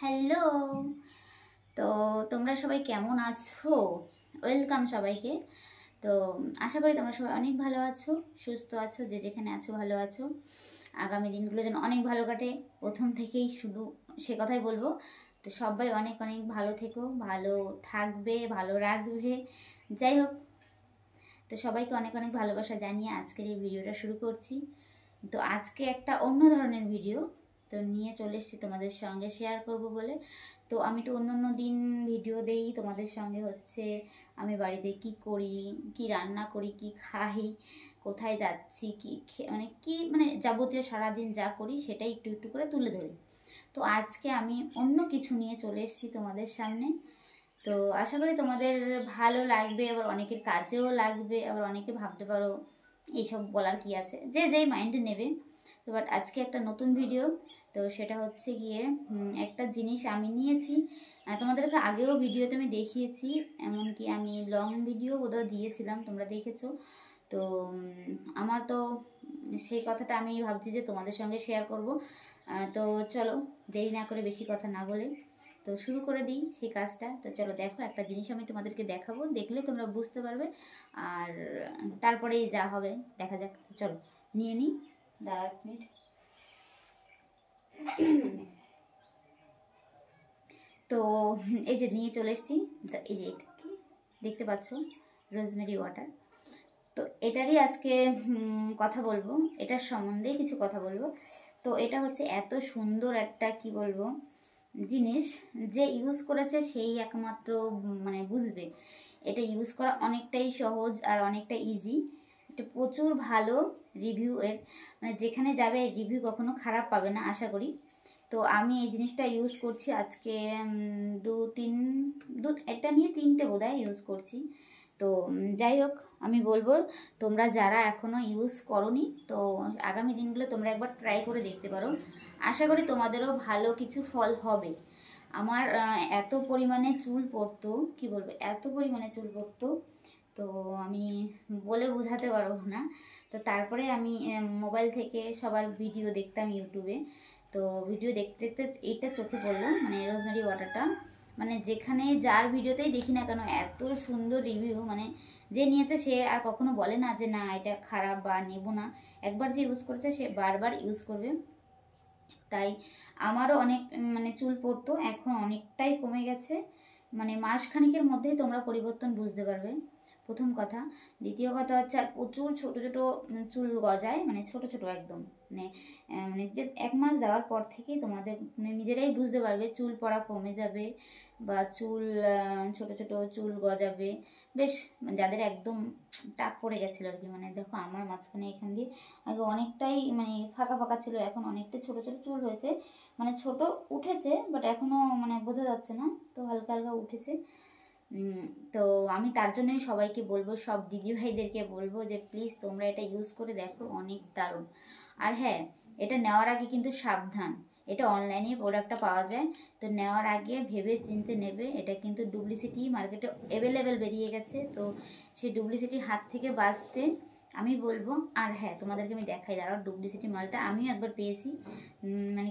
Hello. তো তোমরা সবাই কেমন আছো? ওয়েলকাম সবাইকে। তো আশা করি তোমরা সবাই অনেক ভালো আছো, সুস্থ আছো, যে যেখানে আছো ভালো আছো। আগামী দিনগুলো যেন অনেক ভালো কাটে, প্রথম থেকেই শুধু সে কথাই বলবো। তো সবাই অনেক অনেক ভালো থেকো, ভালো থাকবে, ভালো রাখবে। যাই হোক, তো সবাইকে অনেক অনেক ভালোবাসা জানিয়ে আজকের এই ভিডিওটা শুরু করছি। তো আজকে একটা অন্য ধরনের ভিডিও তো নিয়ে চলে এসেছি তোমাদের সঙ্গে শেয়ার করব বলে। তো আমি তো অন্য দিন ভিডিও দেই তোমাদের সঙ্গে, হচ্ছে আমি বাড়িতে কি করি, কি রান্না করি, কি খাই, কোথায় যাচ্ছি, কি যাবতীয় সারাদিন যা করি সেটাই একটু একটু করে তুলে ধরি। তো আজকে আমি অন্য কিছু নিয়ে চলে এসেছি তোমাদের সামনে। তো আশা করি তোমাদের ভালো লাগবে, আবার অনেকের কাজেও লাগবে, আবার অনেকে ভাবতে পারো এইসব বলার কি আছে, যে যেই মাইন্ডে নেবে। তো বাট আজকে একটা নতুন ভিডিও। তো সেটা হচ্ছে গিয়ে একটা জিনিস আমি নিয়েছি, তোমাদেরকে আগেও ভিডিওতে আমি দেখিয়েছি, এমনকি আমি লং ভিডিও বোধহয় দিয়েছিলাম, তোমরা দেখেছো। তো আমার তো সেই কথাটা আমি ভাবছি যে তোমাদের সঙ্গে শেয়ার করব। তো চলো দেরি না করে, বেশি কথা না বলে তো শুরু করে দিই সেই কাজটা। তো চলো দেখো, একটা জিনিস আমি তোমাদেরকে দেখাবো, দেখলে তোমরা বুঝতে পারবে, আর তারপরেই যা হবে দেখা যাক। চলো নিয়ে নিই, দাঁড়া এক মিনিট। তো এই যে নিয়ে চলে এসেছি, এই যে এটা কি দেখতে পাচ্ছ, রোজমেরি ওয়াটার। তো এটারই আজকে কথা বলবো, এটার সম্বন্ধে কিছু কথা বলবো। তো এটা হচ্ছে এত সুন্দর একটা কি বলবো জিনিস, যে ইউজ করেছে সেই একমাত্র বুঝবে। এটা ইউজ করা অনেকটাই সহজ আর অনেকটা ইজি। এটা প্রচুর ভালো রিভিউ এর, যেখানে যাবে রিভিউ কখনো খারাপ পাবে না আশা করি। তো আমি এই জিনিসটা ইউজ করছি আজকে একটা নিয়ে তিনটে বোধহয় ইউজ করছি। তো যাই হোক, আমি বলবো তোমরা যারা এখনো ইউজ করোনি, তো আগামী দিনগুলো তোমরা একবার ট্রাই করে দেখতে পারো। আশা করি তোমাদেরও ভালো কিছু ফল হবে। আমার এত পরিমাণে চুল পড়তো, কি বলবো, এত পরিমাণে চুল পড়তো, তো আমি বলে বোঝাতে পারবো না। তো তারপরে আমি মোবাইল থেকে সবার ভিডিও দেখতাম ইউটিউবে। তো ভিডিও দেখতে দেখতে এইটা চোখে পড়লো, রোজমেরি ওয়াটারটা। যেখানে যার ভিডিওতেই দেখি না কেন এত সুন্দর রিভিউ, যে নিয়েছে সে আর কখনো বলে না যে না এটা খারাপ বা নেব না। একবার যে ইউজ করেছে সে বারবার ইউজ করবে। তাই আমারও অনেক চুল পড়তো, এখন অনেকটাই কমে গেছে। মাসখানেকের মধ্যেই তোমরা পরিবর্তন বুঝতে পারবে, প্রথম কথা। দ্বিতীয় কথা হচ্ছে, আর প্রচুর ছোট ছোট চুল গজায়, ছোট ছোট একদম, যে 1 মাস দেওয়ার পর থেকেই তোমাদের নিজেরাই বুঝতে পারবে চুল পড়া কমে যাবে, বা চুল ছোট ছোট চুল গজাবে বেশ। যাদের একদম টাক পড়ে গেছিলো আর কি, দেখো আমার মাঝখানে এখান দিয়ে আগে অনেকটাই ফাঁকা ফাঁকা ছিল, এখন অনেকটা ছোট ছোট চুল হয়েছে। ছোট উঠেছে, বাট এখনো বোঝা যাচ্ছে না, তো হালকা হালকা উঠেছে। তো আমি তার জন্যই সবাইকে বলবো, সব দিদিভাইদেরকে বলবো যে প্লিজ তোমরা এটা ইউজ করে দেখো, অনেক দারুণ। আর হ্যাঁ, এটা নেওয়ার আগে কিন্তু সাবধান, এটা অনলাইনে প্রোডাক্টটা পাওয়া যায়, তো নেওয়ার আগে ভেবে চিনতে নেবে। এটা কিন্তু ডুপ্লিসিটি মার্কেটে অ্যাভেলেবেল বেরিয়ে গেছে, তো সেই ডুপ্লিসিটির হাত থেকে বাঁচতে আমি বলবো। আর হ্যাঁ, তোমাদেরকে আমি দেখাই, দাঁড়াও, ডুপ্লিসিটি মালটা আমিও একবার পেয়েছি।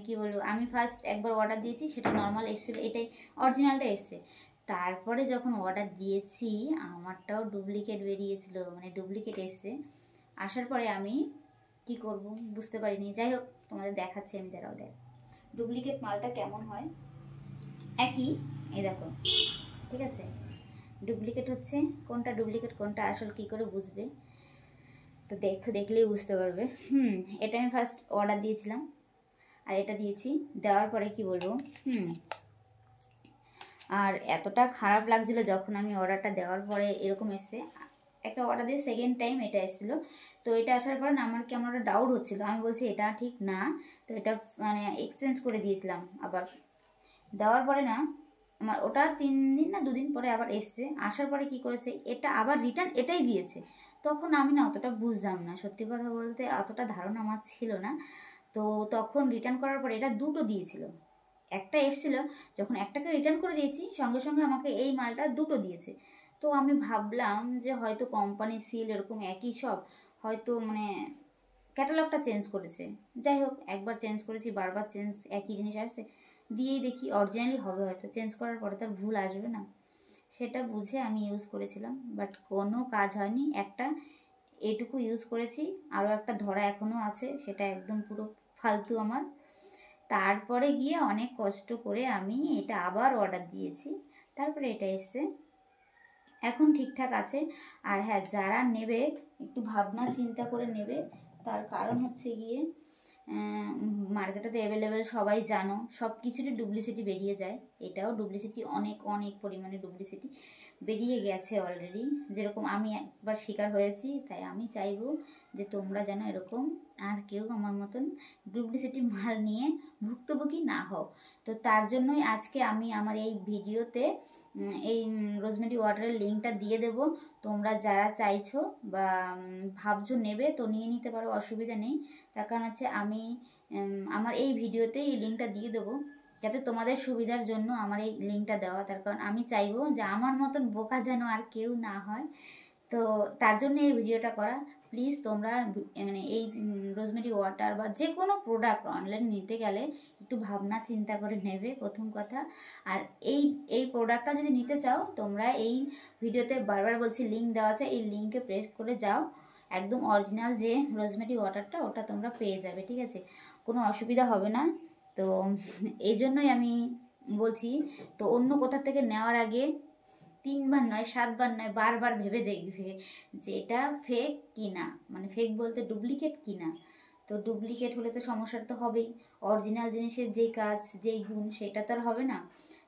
কি বলবো, আমি ফার্স্ট একবার অর্ডার দিয়েছি, সেটা নর্মাল এসেছিলো, এটাই অরিজিনালটা এসছে। তারপরে যখন অর্ডার দিয়েছি আমারটাও ডুপ্লিকেট বেরিয়েছিল, ডুপ্লিকেট এসছে। আসার পরে আমি কি করব বুঝতে পারিনি। যাই হোক, তোমাদের দেখাচ্ছি আমি, দাঁড়াও দেখ ডুপ্লিকেট মালটা কেমন হয়। একই, এই দেখো, ঠিক আছে। ডুপ্লিকেট হচ্ছে কোনটা ডুপ্লিকেট কোনটা আসল কি করে বুঝবে, তো দেখলেই বুঝতে পারবে। এটা আমি ফার্স্ট অর্ডার দিয়েছিলাম, আর এটা দিয়েছি, দেওয়ার পরে কি বলবো, আর এতটা খারাপ লাগছিল যখন আমি অর্ডারটা দেওয়ার পরে এরকম এসছে। একটা অর্ডার দিয়ে সেকেন্ড টাইম এটা এসেছিলো। তো এটা আসার পর না আমার কেমন একটা ডাউট হচ্ছিলো, আমি বলছি এটা ঠিক না, তো এটা এক্সচেঞ্জ করে দিয়েছিলাম। আবার দেওয়ার পরে না আমার ওটা 3 দিন না 2 দিন পরে আবার এসছে। আসার পরে কি করেছে, এটা আবার রিটার্ন এটাই দিয়েছে। তখন আমি না অতটা বুঝলাম না, সত্যি কথা বলতে অতটা ধারণা আমার ছিল না। তো তখন রিটার্ন করার পরে এটা দুটো দিয়েছিল, একটা এসেছিল, যখন একটাকে রিটার্ন করে দিয়েছি সঙ্গে সঙ্গে আমাকে এই মালটা দুটো দিয়েছে। তো আমি ভাবলাম যে হয়তো কোম্পানি সিল এরকম একই সব, হয়তো ক্যাটালগটা চেঞ্জ করেছে। যাই হোক, একবার চেঞ্জ করেছি, বারবার চেঞ্জ একই জিনিস আসছে। দিয়েই দেখি অরিজিনালি হবে, হয়তো চেঞ্জ করার পরে তার ভুল আসবে না, সেটা বুঝে আমি ইউজ করেছিলাম, বাট কোনো কাজ হয়নি। একটা এটুকু ইউজ করেছি, আরও একটা ধরা এখনও আছে, সেটা একদম পুরো ফালতু আমার। তারপরে গিয়ে অনেক কষ্ট করে আমি এটা আবার অর্ডার দিয়েছি, তারপরে এটা এসছে, এখন ঠিকঠাক আছে। আর হ্যাঁ, যারা নেবে একটু ভাবনা চিন্তা করে নেবে, তার কারণ হচ্ছে গিয়ে মার্কেটে তো অ্যাভেলেবেল, সবাই জানো, সব কিছুরই ডুপ্লিসিটি বেরিয়ে যায়, এটাও ডুপ্লিসিটি, অনেক অনেক পরিমাণে ডুপ্লিসিটি বেরিয়ে গেছে অলরেডি, যেরকম আমি একবার শিকার হয়েছি। তাই আমি চাইবো যে তোমরা যেন এরকম আর কেউ আমার মতন ডুপ্লিসিটি মাল নিয়ে ভুক্তভোগী না হও। তো তার জন্যই আজকে আমি আমার এই ভিডিওতে এই রোজমেরি ওয়াটারের লিঙ্কটা দিয়ে দেব। তোমরা যারা চাইছো বা ভাবছো নেবে, তো নিয়ে নিতে পারো, অসুবিধা নেই। তার কারণ হচ্ছে আমি আমার এই ভিডিওতে এই লিঙ্কটা দিয়ে দেবো, যাতে তোমাদের সুবিধার জন্য আমার এই লিঙ্কটা দেওয়া। তার কারণ আমি চাইবো যে আমার মতন বোকা যেন আর কেউ না হয়, তো তার জন্য এই ভিডিওটা করা। প্লিজ তোমরা মানে এই রোজমেরি ওয়াটার বা যে কোনো প্রোডাক্ট অনলাইনে নিতে গেলে একটু ভাবনা চিন্তা করে নেবে, প্রথম কথা। আর এই প্রোডাক্টটা যদি নিতে চাও, তোমরা এই ভিডিওতে বারবার বলছি লিঙ্ক দেওয়া আছে, এই লিঙ্কে প্রেস করে যাও, একদম অরিজিনাল যে রোজমেরি ওয়াটারটা ওটা তোমরা পেয়ে যাবে, ঠিক আছে? কোনো অসুবিধা হবে না। তো এই জন্যই আমি বলছি, তো অন্য কোথা থেকে নেওয়ার আগে 3বার নয় 7বার নয় বারবার ভেবে দেখবে যে এটা ফেক কিনা, মানে ফেক বলতে ডুপ্লিকেট কিনা। তো ডুপ্লিকেট হলে তো সমস্যা তো হবেই, অরিজিনাল জিনিসের যেই কাজ যেই গুণ সেটা তো আর হবে না।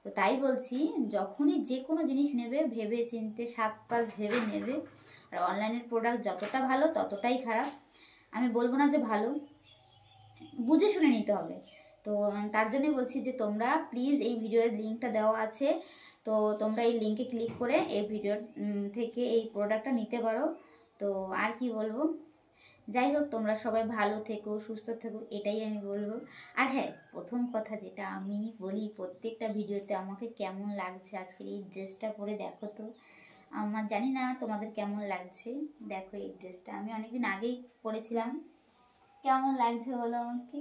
তো তাই বলছি, যখনই যে কোনো জিনিস নেবে ভেবে চিনতে 7 পাঁচ ভেবে নেবে। আর অনলাইনের প্রোডাক্ট যতটা ভালো ততটাই খারাপ, আমি বলবো না যে ভালো, বুঝে শুনে নিতে হবে। তো তার জন্যই বলছি যে তোমরা প্লিজ, এই ভিডিওর লিঙ্কটা দেওয়া আছে, তো তোমরা এই লিঙ্কে ক্লিক করে এই ভিডিওর থেকে এই প্রোডাক্টটা নিতে পারো। তো আর কি বলবো, যাই হোক, তোমরা সবাই ভালো থেকো, সুস্থ থেকো, এটাই আমি বলবো। আর হ্যাঁ, প্রথম কথা যেটা আমি বলি প্রত্যেকটা ভিডিওতে, আমাকে কেমন লাগছে আজকের এই ড্রেসটা পরে দেখো তো। আমার জানি না তোমাদের কেমন লাগছে, দেখো এই ড্রেসটা আমি অনেকদিন আগেই পরেছিলাম, কেমন লাগছে বলো আমাকে।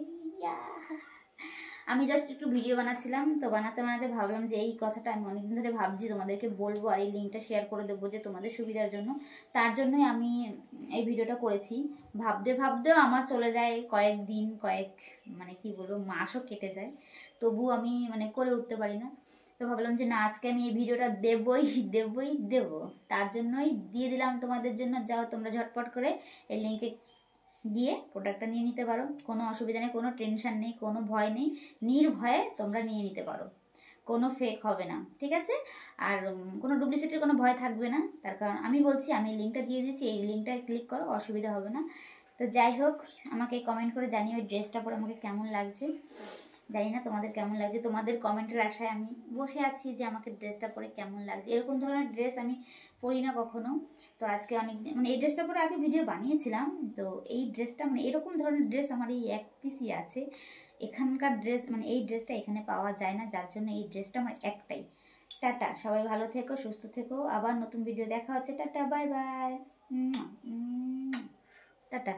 আমি জাস্ট একটু ভিডিও বানাচ্ছিলাম, তো বানাতে বানাতে ভাবলাম যে এই কথাটা আমি অনেকদিন ধরে ভাবছি তোমাদেরকে বলবো, আর এই লিঙ্কটা শেয়ার করে দেবো যে তোমাদের সুবিধার জন্য। তার জন্যই আমি এই ভিডিওটা করেছি। ভাবতে ভাবতেও আমার চলে যায় কয়েকদিন, মানে কি বলবো, মাসও কেটে যায়, তবু আমি মানে করে উঠতে পারি না। তো ভাবলাম যে না, আজকে আমি এই ভিডিওটা দেবো, তার জন্যই দিয়ে দিলাম তোমাদের জন্য। যাও তোমরা ঝটপট করে এই লিঙ্কে গিয়ে প্রোডাক্টটা নিয়ে নিতে পারো, কোনো অসুবিধা নেই, কোনো টেনশন নেই, কোনো ভয় নেই, নির্ভয়ে তোমরা নিয়ে নিতে পারো, কোনো ফেক হবে না, ঠিক আছে? আর কোনো ডুপ্লিসিটির কোনো ভয় থাকবে না। তার কারণ আমি বলছি, আমি লিঙ্কটা দিয়ে দিচ্ছি, এই লিঙ্কটায় ক্লিক করো, অসুবিধা হবে না। তো যাই হোক, আমাকে কমেন্ট করে জানিও ওই ড্রেসটা পরে আমাকে কেমন লাগছে। জানি না তোমাদের কেমন লাগছে, তোমাদের কমেন্টের আশায় আমি বসে আছি যে আমাকে ড্রেসটা পরে কেমন লাগছে। এরকম ধরনের ড্রেস আমি পরি না কখনো, তো আজকে অনেক মানে এই ড্রেসটা পরে আগে ভিডিও বানিয়েছিলাম। তো এই ড্রেসটা মানে এরকম ধরনের ড্রেস আমার এই এক পিসই আছে, এখানকার ড্রেস মানে এই ড্রেসটা এখানে পাওয়া যায় না, যার জন্য এই ড্রেসটা আমার একটাই। টাটা, সবাই ভালো থেকো, সুস্থ থেকো, আবার নতুন ভিডিও দেখা হচ্ছে। Tata, bye bye, tata.